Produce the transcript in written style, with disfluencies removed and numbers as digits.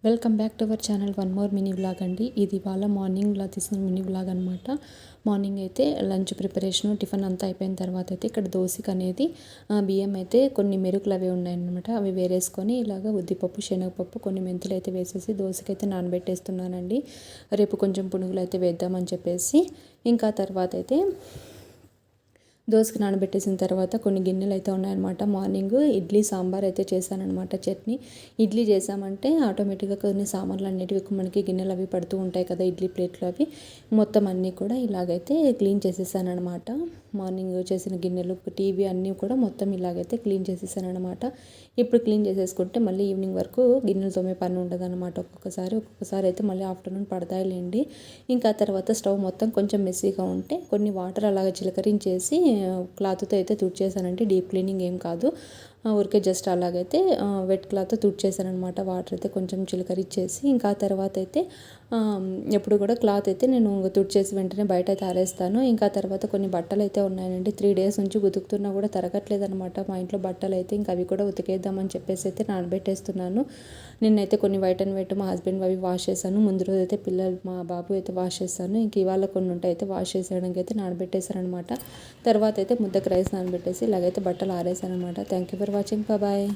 Welcome back to our channel. One more mini vlog అండి. ఇది వాళ్ళ మార్నింగ్లో తీసిన మినీ వ్లాగ్ అనమాట. మార్నింగ్ అయితే లంచ్ ప్రిపరేషన్ టిఫిన్ అంతా అయిపోయిన తర్వాత అయితే ఇక్కడ దోశకి అనేది బియ్యం అయితే కొన్ని మెరుకులు అవి ఉన్నాయన్నమాట. అవి వేరేసుకొని ఇలాగ ఉద్దిపప్పు, శనగపప్పు, కొన్ని మెంతులు అయితే వేసేసి దోశకి అయితే నానబెట్టేస్తున్నానండి. రేపు కొంచెం పునుగులు అయితే వేద్దామని చెప్పేసి. ఇంకా తర్వాత అయితే దోసకి నానబెట్టేసిన తర్వాత కొన్ని గిన్నెలు అయితే ఉన్నాయన్నమాట. మార్నింగ్ ఇడ్లీ సాంబార్ అయితే చేశానమాట. చట్నీ ఇడ్లీ చేసామంటే ఆటోమేటిక్గా కొన్ని సామాన్లు అన్నిటివి మనకి గిన్నెలు అవి పడుతూ ఉంటాయి కదా, ఇడ్లీ ప్లేట్లు అవి మొత్తం అన్నీ కూడా ఇలాగైతే క్లీన్ చేసేసానమాట. మార్నింగ్ చేసిన గిన్నెలు, టీవీ అన్నీ కూడా మొత్తం ఇలాగైతే క్లీన్ చేసేసానమాట. ఇప్పుడు క్లీన్ చేసేసుకుంటే మళ్ళీ ఈవినింగ్ వరకు గిన్నెలు తోమే పని ఉండదు అనమాట. ఒక్కొక్కసారి అయితే మళ్ళీ ఆఫ్టర్నూన్ పడతాయిలేండి. ఇంకా తర్వాత స్టవ్ మొత్తం కొంచెం మెస్సీగా ఉంటే కొన్ని వాటర్ అలాగ చిలకరించేసి క్లాత్తో అయితే తుడిచేసానంటే, డీప్ క్లీనింగ్ ఏం కాదు, ఊరికే జస్ట్ అలాగైతే వెట్ క్లాత్ తుడిచేసానమాట. వాటర్ అయితే కొంచెం చిలకరించేసి ఇంకా తర్వాత అయితే ఎప్పుడు కూడా క్లాత్ అయితే నేను తుడిచేసి వెంటనే బయట అయితే ఆరేస్తాను. ఇంకా తర్వాత కొన్ని బట్టలు అయితే ఉన్నాయండి. 3 days నుంచి ఉతుకుతున్నా కూడా తరగట్లేదు అనమాట మా ఇంట్లో బట్టలు అయితే. ఇంకా అవి కూడా ఉతికేద్దామని చెప్పేసి అయితే నానబెట్టేస్తున్నాను. నిన్నైతే కొన్ని వైట్ అండ్ వైట్ మా హస్బెండ్ అవి వాష్ చేశాను. ముందు రోజు అయితే మా బాబు అయితే వాష్ చేశాను. ఇంక ఇవాళ కొన్ని ఉంటాయి అయితే వాష్ చేసేయడానికి అయితే నానబెట్టేశాను అనమాట. తర్వాత అయితే ముద్దకు రైస్ నానబెట్టేసి ఇలాగైతే బట్టలు ఆరేసాను అనమాట. Thank you for watching. Bye.